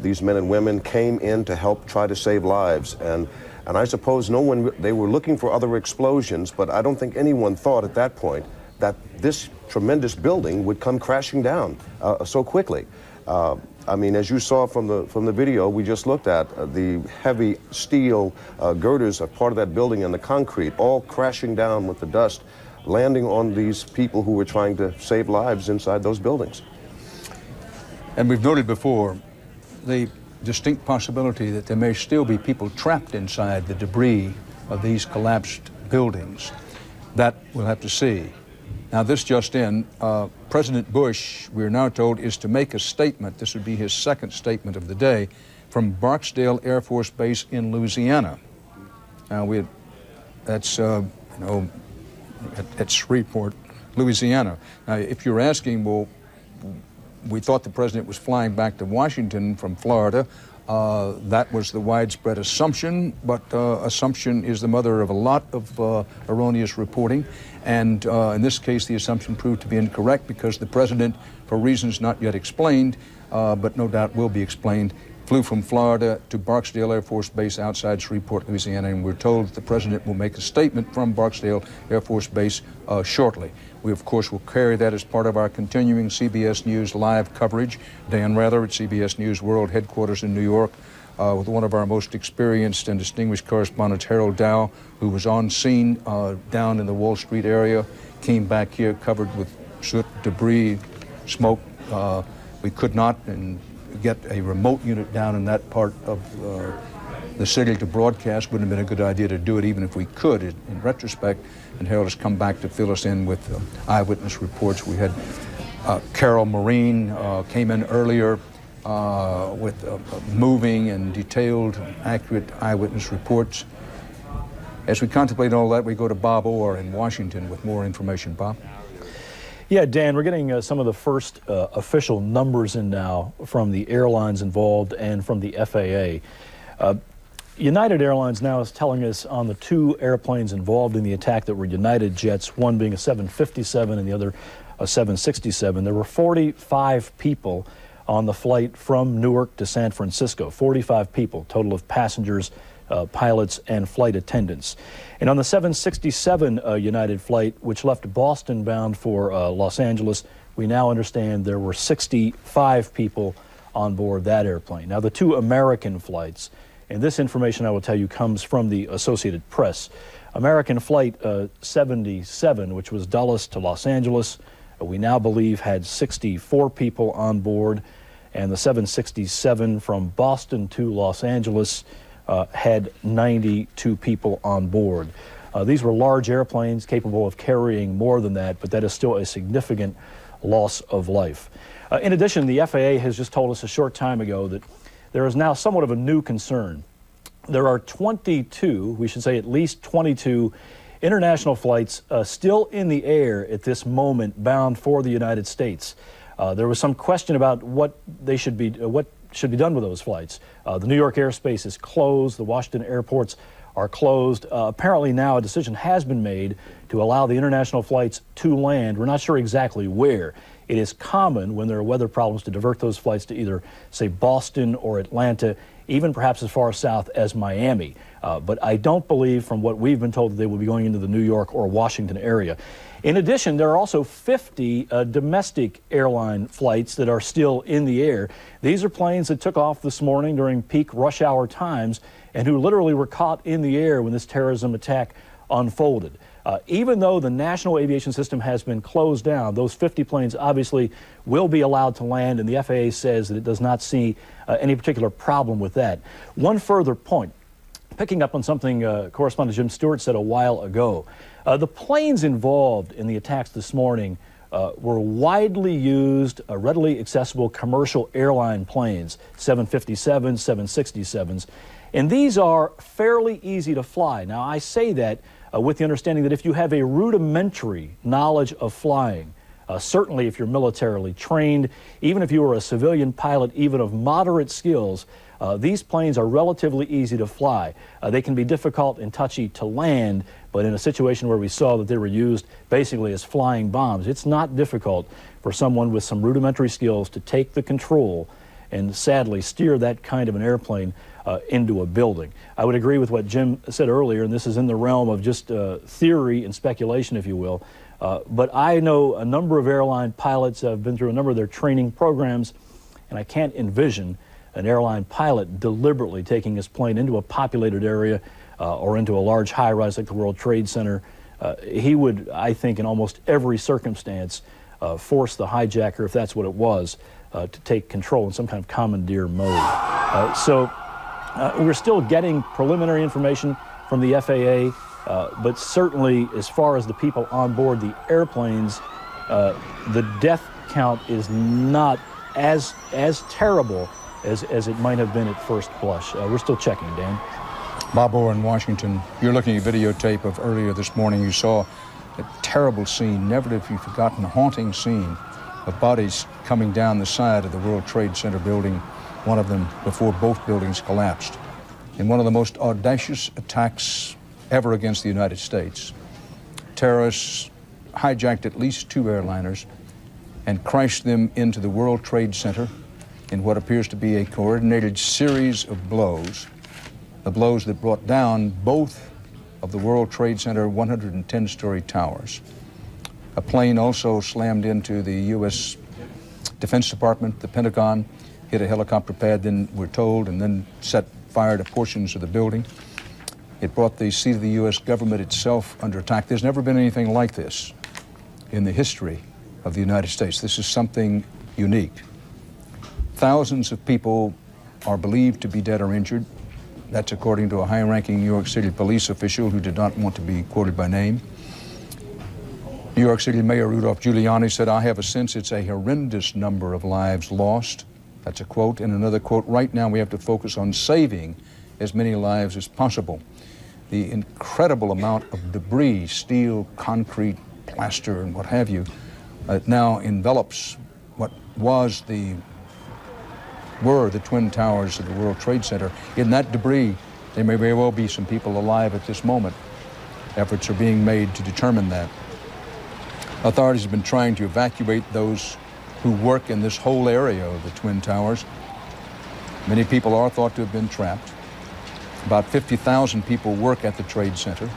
these men and women came in to help try to save lives. And I suppose they were looking for other explosions, but I don't think anyone thought at that point that this tremendous building would come crashing down so quickly. I mean, as you saw from the video we just looked at, the heavy steel girders are part of that building and the concrete all crashing down with the dust, landing on these people who were trying to save lives inside those buildings. And we've noted before the distinct possibility that there may still be people trapped inside the debris of these collapsed buildings. That we'll have to see. Now, this just in, President Bush, we're now told, is to make a statement. This would be his second statement of the day from Barksdale Air Force Base in Louisiana. Now, that's, at Shreveport, Louisiana. Now, if you're asking, well, we thought the president was flying back to Washington from Florida. That was the widespread assumption, but assumption is the mother of a lot of erroneous reporting. And in this case, the assumption proved to be incorrect because the president, for reasons not yet explained, but no doubt will be explained, flew from Florida to Barksdale Air Force Base outside Shreveport, Louisiana, and we're told that the president will make a statement from Barksdale Air Force Base shortly. We, of course, will carry that as part of our continuing CBS News live coverage. Dan Rather at CBS News World Headquarters in New York with one of our most experienced and distinguished correspondents, Harold Dow, who was on scene down in the Wall Street area, came back here covered with soot, debris, smoke. We could not get a remote unit down in that part of the city to broadcast. Wouldn't have been a good idea to do it even if we could in retrospect. And Harold has come back to fill us in with eyewitness reports. We had Carol Marine came in earlier with moving and detailed, accurate eyewitness reports. As we contemplate all that, we go to Bob Orr in Washington with more information. Bob? Yeah, Dan, we're getting some of the first official numbers in now from the airlines involved and from the FAA. United Airlines now is telling us on the two airplanes involved in the attack that were United jets, one being a 757 and the other a 767, there were 45 people on the flight from Newark to San Francisco. 45 people, total of passengers, pilots, and flight attendants. And on the 767 United flight, which left Boston bound for Los Angeles, we now understand there were 65 people on board that airplane. Now, the two American flights, and this information I will tell you comes from the Associated Press. American Flight 77, which was Dulles to Los Angeles, we now believe had 64 people on board, and the 767 from Boston to Los Angeles had 92 people on board. These were large airplanes capable of carrying more than that, but that is still a significant loss of life. In addition, the FAA has just told us a short time ago that there is now somewhat of a new concern. There are 22, we should say at least 22, international flights still in the air at this moment bound for the United States. There was some question about what should be done with those flights. The New York airspace is closed. The Washington airports are closed. Apparently now a decision has been made to allow the international flights to land. We're not sure exactly where. It is common when there are weather problems to divert those flights to either, say, Boston or Atlanta, even perhaps as far south as Miami. But I don't believe, from what we've been told, that they will be going into the New York or Washington area. In addition, there are also 50 domestic airline flights that are still in the air. These are planes that took off this morning during peak rush hour times and who literally were caught in the air when this terrorism attack unfolded. Even though the national aviation system has been closed down, those 50 planes obviously will be allowed to land, and the FAA says that it does not see any particular problem with that. One further point, picking up on something correspondent Jim Stewart said a while ago, the planes involved in the attacks this morning were widely used, readily accessible commercial airline planes, 757s, 767s, and these are fairly easy to fly. Now, I say that with the understanding that if you have a rudimentary knowledge of flying, certainly if you're militarily trained, even if you are a civilian pilot, even of moderate skills, these planes are relatively easy to fly. They can be difficult and touchy to land, but in a situation where we saw that they were used basically as flying bombs, it's not difficult for someone with some rudimentary skills to take the control and sadly steer that kind of an airplane into a building. I would agree with what Jim said earlier, and this is in the realm of just theory and speculation, if you will. But I know a number of airline pilots. I've been through a number of their training programs, and I can't envision an airline pilot deliberately taking his plane into a populated area or into a large high-rise like the World Trade Center. He would, I think, in almost every circumstance, force the hijacker, if that's what it was, to take control in some kind of commandeer mode. So we're still getting preliminary information from the FAA, but certainly as far as the people on board the airplanes, the death count is not as terrible as it might have been at first blush. We're still checking, Dan. Bob Orr in Washington. You're looking at videotape of earlier this morning. You saw a terrible scene, never to be forgotten, a haunting scene of bodies coming down the side of the World Trade Center building, one of them before both buildings collapsed. In one of the most audacious attacks ever against the United States, terrorists hijacked at least two airliners and crashed them into the World Trade Center in what appears to be a coordinated series of blows, the blows that brought down both of the World Trade Center 110-story towers. A plane also slammed into the U.S. Defense Department, the Pentagon, hit a helicopter pad, then we're told, and then set fire to portions of the building. It brought the seat of the U.S. government itself under attack. There's never been anything like this in the history of the United States. This is something unique. Thousands of people are believed to be dead or injured. That's according to a high-ranking New York City police official who did not want to be quoted by name. New York City Mayor Rudolph Giuliani said, "I have a sense it's a horrendous number of lives lost." That's a quote. And another quote, "Right now we have to focus on saving as many lives as possible." The incredible amount of debris, steel, concrete, plaster, and what have you, now envelops what were the Twin Towers of the World Trade Center. In that debris, There may very well be some people alive at this moment. Efforts are being made to determine that. Authorities have been trying to evacuate those who work in this whole area of the Twin Towers. Many people are thought to have been trapped. About 50,000 people work at the Trade Center.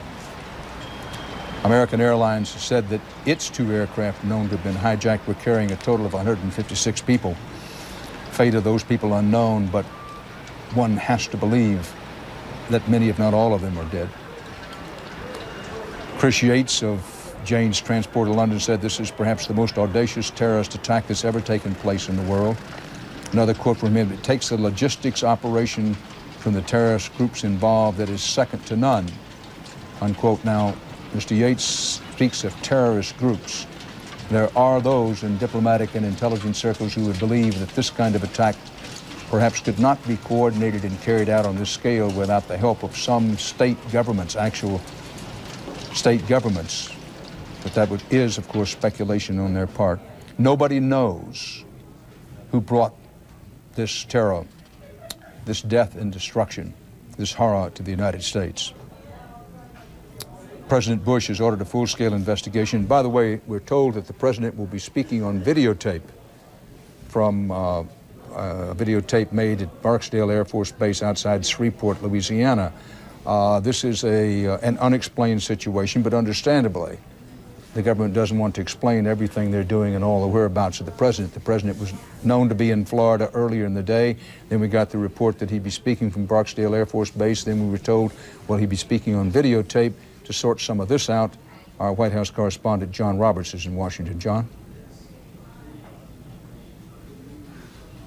American Airlines said that its 2 aircraft known to have been hijacked were carrying a total of 156 people. Fate of those people unknown, but one has to believe that many, if not all of them, are dead. Chris Yates of Jane's Transport of London said this is perhaps the most audacious terrorist attack that's ever taken place in the world. Another quote from him: "It takes a logistics operation from the terrorist groups involved that is second to none," unquote. Now, Mr. Yates speaks of terrorist groups. There are those in diplomatic and intelligence circles who would believe that this kind of attack perhaps could not be coordinated and carried out on this scale without the help of some state governments, actual state governments. But that is, of course, speculation on their part. Nobody knows who brought this terror, this death and destruction, this horror to the United States. President Bush has ordered a full-scale investigation. By the way, we're told that the president will be speaking on videotape from a videotape made at Barksdale Air Force Base outside Shreveport, Louisiana. This is an unexplained situation, but understandably, the government doesn't want to explain everything they're doing and all the whereabouts of the president. The president was known to be in Florida earlier in the day. Then we got the report that he'd be speaking from Barksdale Air Force Base. Then we were told, well, he'd be speaking on videotape. To sort some of this out, our White House correspondent John Roberts is in Washington. John?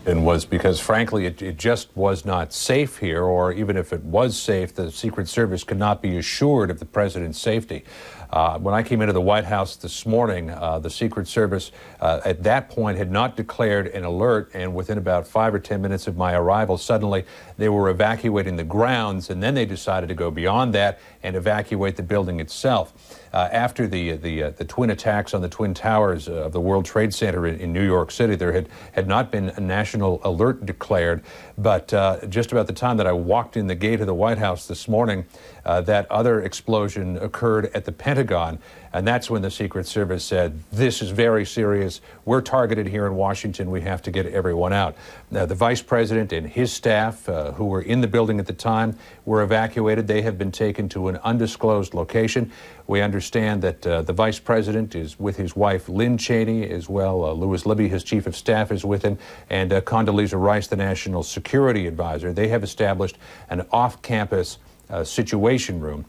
And was because, frankly, it just was not safe here, or even if it was safe, the Secret Service could not be assured of the president's safety. When I came into the White House this morning, the Secret Service at that point had not declared an alert, and within about 5 or 10 minutes of my arrival, suddenly they were evacuating the grounds, and then they decided to go beyond that and evacuate the building itself. After the twin attacks on the Twin Towers of the World Trade Center in New York City, there had not been a national alert declared, but just about the time that I walked in the gate of the White House this morning, that other explosion occurred at the Pentagon, and that's when the Secret Service said, this is very serious. We're targeted here in Washington. We have to get everyone out. Now, the Vice President and his staff, who were in the building at the time, were evacuated. They have been taken to an undisclosed location. We understand that the Vice President is with his wife, Lynn Cheney, as well. Louis Libby, his Chief of Staff, is with him, and Condoleezza Rice, the National Security Advisor. They have established an off-campus situation room.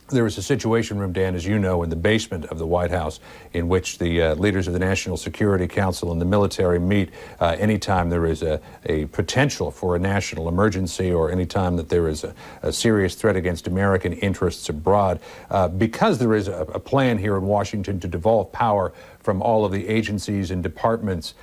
There is a situation room, Dan, as you know, in the basement of the White House, in which the leaders of the National Security Council and the military meet anytime there is a potential for a national emergency, or anytime that there is a serious threat against American interests abroad. Because there is a plan here in Washington to devolve power from all of the agencies and departments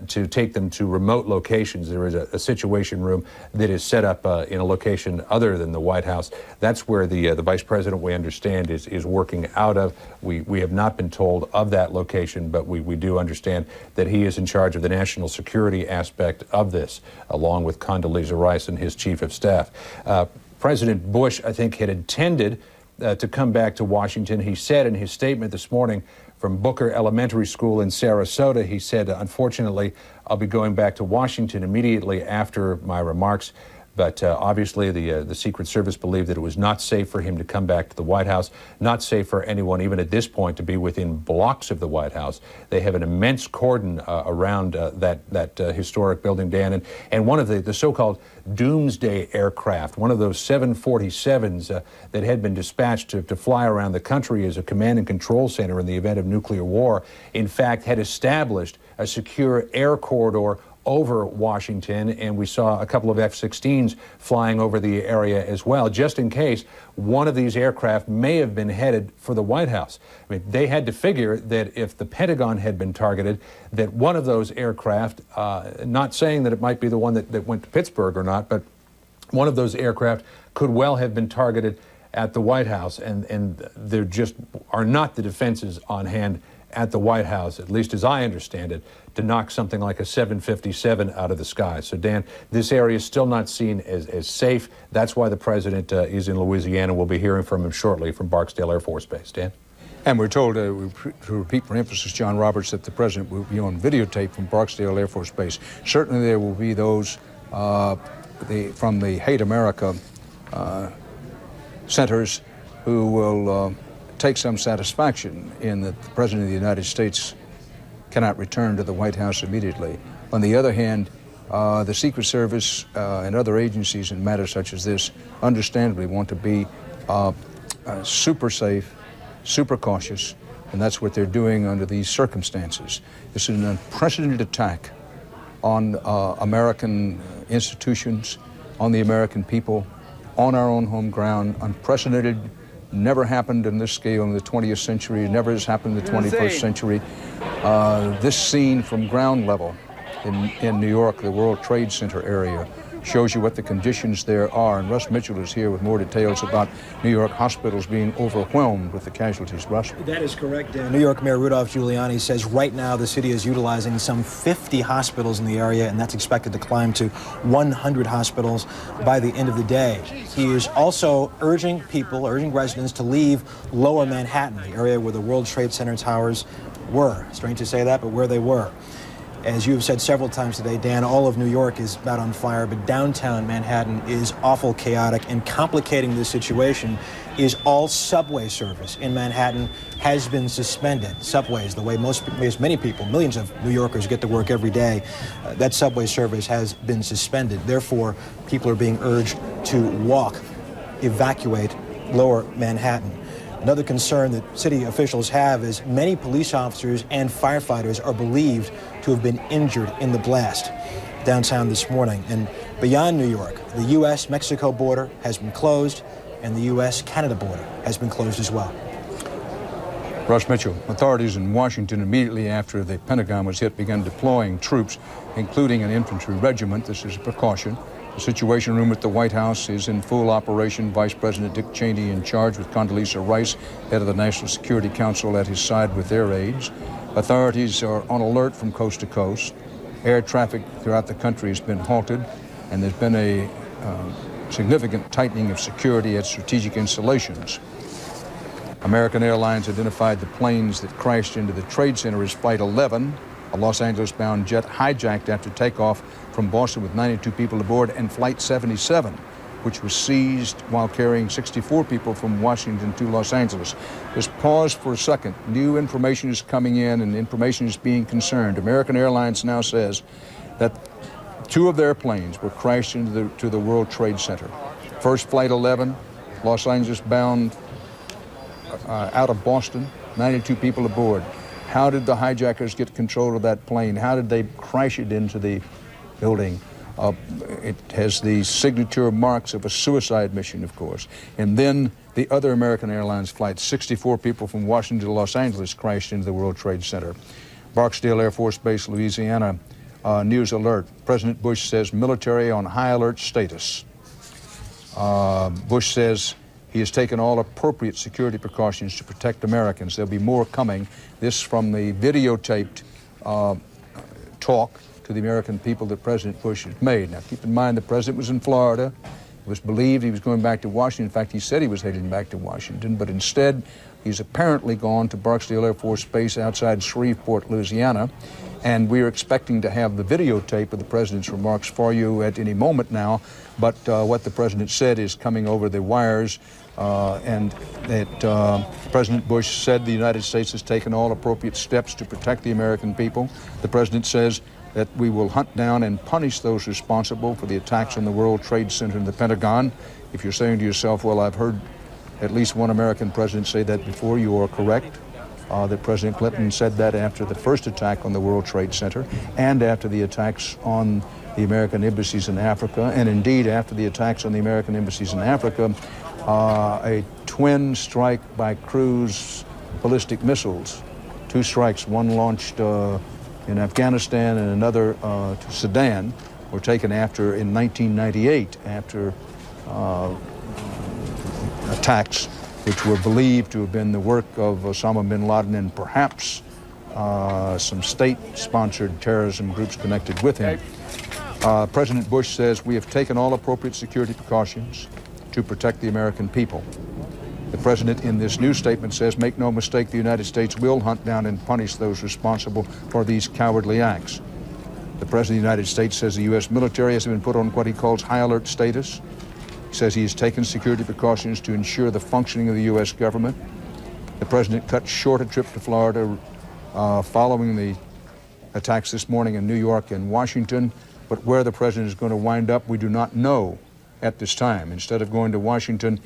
to take them to remote locations, there is a situation room that is set up in a location other than the White House. That's where the Vice President, we understand, is working out of. We have not been told of that location, but we do understand that he is in charge of the national security aspect of this, along with Condoleezza Rice and his Chief of Staff. President Bush, I think, had intended to come back to Washington. He said in his statement this morning from Booker Elementary School in Sarasota, he said, unfortunately, I'll be going back to Washington immediately after my remarks. But obviously, the Secret Service believed that it was not safe for him to come back to the White House, not safe for anyone, even at this point, to be within blocks of the White House. They have an immense cordon around that historic building, Dan. And one of the so-called doomsday aircraft, one of those 747s that had been dispatched to fly around the country as a command and control center in the event of nuclear war, in fact, had established a secure air corridor over Washington, and we saw a couple of F-16s flying over the area as well, just in case one of these aircraft may have been headed for the White House. I mean, they had to figure that if the Pentagon had been targeted, that one of those aircraft, not saying that it might be the one that went to Pittsburgh or not, but one of those aircraft could well have been targeted at the White House, and there just are not the defenses on hand at the White House, at least as I understand it, to knock something like a 757 out of the sky. So, Dan, this area is still not seen as safe. That's why the president is in Louisiana. We'll be hearing from him shortly from Barksdale Air Force Base. Dan? And we're told, to repeat for emphasis, John Roberts, that the president will be on videotape from Barksdale Air Force Base. Certainly there will be those from the Hate America centers who will take some satisfaction in that the President of the United States cannot return to the White House immediately. On the other hand, the Secret Service and other agencies in matters such as this understandably want to be super safe, super cautious, and that's what they're doing under these circumstances. This is an unprecedented attack on American institutions, on the American people, on our own home ground, unprecedented, never happened in this scale in the 20th century, never has happened in the 21st century. This scene from ground level in New York, the World Trade Center area, shows you what the conditions there are. And Russ Mitchell is here with more details about New York hospitals being overwhelmed with the casualties. Russ? That is correct, Dan. New York Mayor Rudolph Giuliani says right now the city is utilizing some 50 hospitals in the area, and that's expected to climb to 100 hospitals by the end of the day. He is also urging residents to leave Lower Manhattan, the area where the World Trade Center towers were. Strange to say that, but where they were. As you have said several times today, Dan, all of New York is about on fire, but downtown Manhattan is awful chaotic, and complicating this situation is all subway service in Manhattan has been suspended. Subways, the way many people, millions of New Yorkers get to work every day, that subway service has been suspended. Therefore, people are being urged to evacuate Lower Manhattan. Another concern that city officials have is many police officers and firefighters are believed to have been injured in the blast downtown this morning. And beyond New York, the U.S.-Mexico border has been closed, and the U.S.-Canada border has been closed as well. Russ Mitchell. Authorities in Washington immediately after the Pentagon was hit began deploying troops, including an infantry regiment. This is a precaution. The Situation Room at the White House is in full operation. Vice President Dick Cheney in charge with Condoleezza Rice, head of the National Security Council, at his side with their aides. Authorities are on alert from coast to coast. Air traffic throughout the country has been halted, and there's been a significant tightening of security at strategic installations. American Airlines identified the planes that crashed into the Trade Center as Flight 11, a Los Angeles-bound jet hijacked after takeoff from Boston with 92 people aboard, and Flight 77, which was seized while carrying 64 people from Washington to Los Angeles. Just pause for a second. New information is coming in, and information is being concerned. American Airlines now says that 2 of their planes were crashed into the World Trade Center. First, Flight 11, Los Angeles-bound out of Boston, 92 people aboard. How did the hijackers get control of that plane? How did they crash it into the building? It has the signature marks of a suicide mission, of course. And then the other American Airlines flight, 64 people from Washington to Los Angeles, crashed into the World Trade Center. Barksdale Air Force Base, Louisiana, news alert. President Bush says military on high alert status. Bush says he has taken all appropriate security precautions to protect Americans. There'll be more coming. This from the videotaped talk to the American people that President Bush has made. Now, keep in mind the president was in Florida. It was believed he was going back to Washington. In fact, he said he was heading back to Washington, but instead he's apparently gone to Barksdale Air Force Base outside Shreveport, Louisiana. And we're expecting to have the videotape of the president's remarks for you at any moment now. But what the president said is coming over the wires, and that President Bush said the United States has taken all appropriate steps to protect the American people. The president says that we will hunt down and punish those responsible for the attacks on the World Trade Center and the Pentagon. If you're saying to yourself, well, I've heard at least one American president say that before, you are correct. That President Clinton said that after the first attack on the World Trade Center and after the attacks on the American embassies in Africa, and indeed after the attacks on the American embassies in Africa, a twin strike by cruise ballistic missiles, 2 strikes, one launched in Afghanistan and another to Sudan, were taken after in 1998 after attacks which were believed to have been the work of Osama bin Laden and perhaps some state-sponsored terrorism groups connected with him. President Bush says, we have taken all appropriate security precautions to protect the American people. The president in this new statement says, make no mistake, the United States will hunt down and punish those responsible for these cowardly acts. The president of the United States says the U.S. military has been put on what he calls high alert status. He says he has taken security precautions to ensure the functioning of the U.S. government. The president cut short a trip to Florida following the attacks this morning in New York and Washington. But where the president is going to wind up, we do not know at this time. Instead of going to Washington,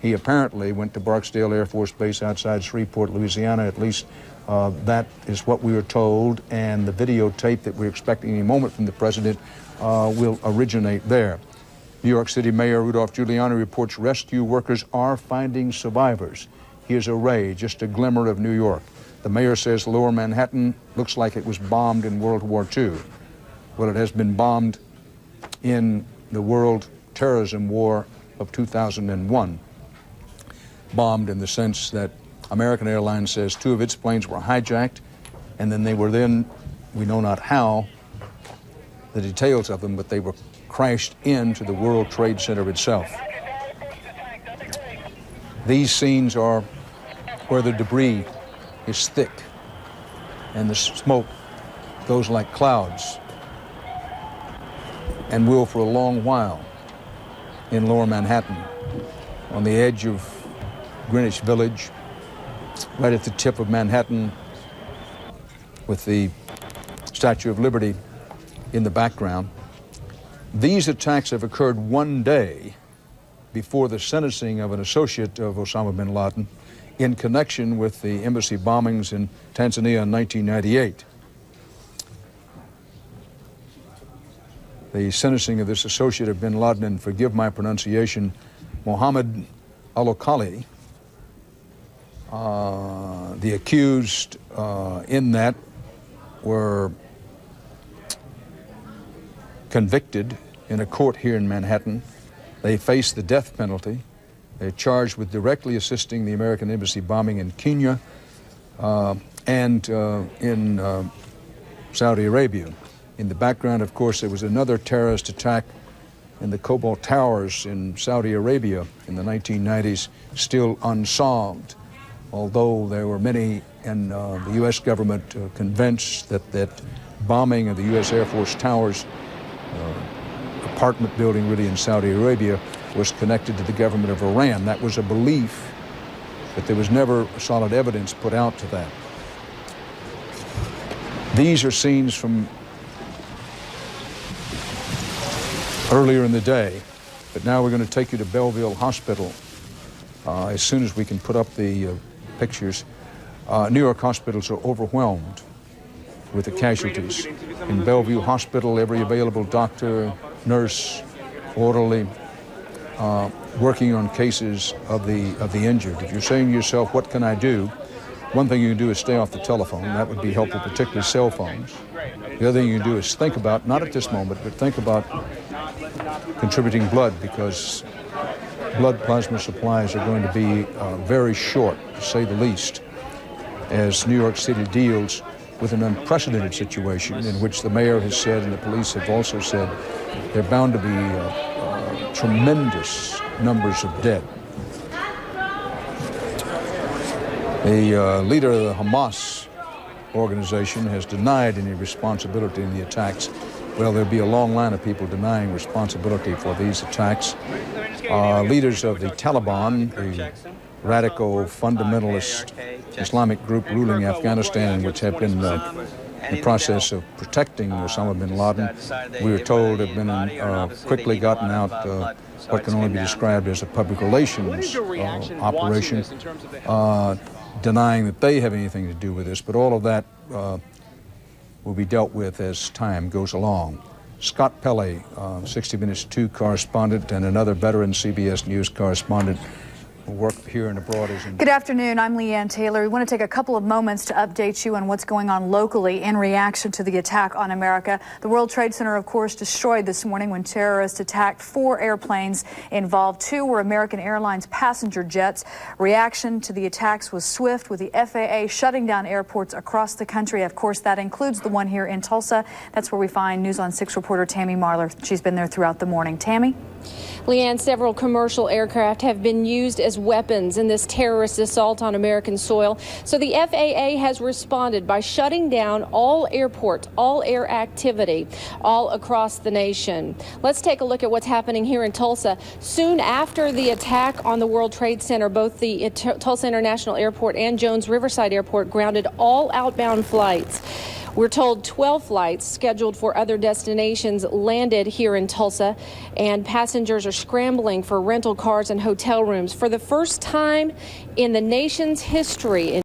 he apparently went to Barksdale Air Force Base outside Shreveport, Louisiana. At least that is what we were told, and the videotape that we're expecting any moment from the president will originate there. New York City Mayor Rudolph Giuliani reports rescue workers are finding survivors. Here's a ray, just a glimmer of New York. The mayor says Lower Manhattan looks like it was bombed in World War II. Well, it has been bombed in the World Terrorism War of 2001. Bombed in the sense that American Airlines says 2 of its planes were hijacked, and then they were we know not how, the details of them, but they were crashed into the World Trade Center itself. These scenes are where the debris is thick and the smoke goes like clouds and will for a long while in Lower Manhattan, on the edge of Greenwich Village, right at the tip of Manhattan, with the Statue of Liberty in the background. These attacks have occurred one day before the sentencing of an associate of Osama bin Laden in connection with the embassy bombings in Tanzania in 1998. The sentencing of this associate of bin Laden, and forgive my pronunciation, Mohammed al-Okali, the accused in that were convicted in a court here in Manhattan. They face the death penalty. They're charged with directly assisting the American embassy bombing in Kenya and in Saudi Arabia. In the background, of course, there was another terrorist attack in the Cobalt Towers in Saudi Arabia in the 1990s, still unsolved, although there were many in the U.S. government convinced that that bombing of the U.S. Air Force Towers apartment building really in Saudi Arabia was connected to the government of Iran. That was a belief, but there was never solid evidence put out to that. These are scenes from earlier in the day, but now we're going to take you to Belleville Hospital as soon as we can put up the pictures. New York hospitals are overwhelmed with the casualties. In Bellevue Hospital, every available doctor, nurse, orderly, working on cases of the injured. If you're saying to yourself, what can I do? One thing you can do is stay off the telephone. That would be helpful, particularly cell phones. The other thing you can do is think about, not at this moment, but think about contributing blood, because blood plasma supplies are going to be very short, to say the least, as New York City deals with an unprecedented situation in which the mayor has said and the police have also said there are bound to be tremendous numbers of dead. The leader of the Hamas organization has denied any responsibility in the attacks. Well, there'll be a long line of people denying responsibility for these attacks. Leaders of the Taliban, the radical fundamentalist Islamic group ruling Afghanistan, which have been in the process of protecting Osama bin Laden, we were told have been quickly gotten out what can only be described as a public relations operation, denying that they have anything to do with this. But all of that will be dealt with as time goes along. Scott Pelley, 60 Minutes 2 correspondent and another veteran CBS News correspondent, who work here and abroad. Good afternoon. I'm Leanne Taylor. We want to take a couple of moments to update you on what's going on locally in reaction to the attack on America. The World Trade Center, of course, destroyed this morning when terrorists attacked 4 airplanes involved. 2 were American Airlines passenger jets. Reaction to the attacks was swift, with the FAA shutting down airports across the country. Of course, that includes the one here in Tulsa. That's where we find News on 6 reporter Tammy Marler. She's been there throughout the morning. Tammy? Leanne, several commercial aircraft have been used as weapons in this terrorist assault on American soil. So the FAA has responded by shutting down all airports, all air activity, all across the nation. Let's take a look at what's happening here in Tulsa. Soon after the attack on the World Trade Center, both the Tulsa International Airport and Jones Riverside Airport grounded all outbound flights. We're told 12 flights scheduled for other destinations landed here in Tulsa, and passengers are scrambling for rental cars and hotel rooms for the first time in the nation's history.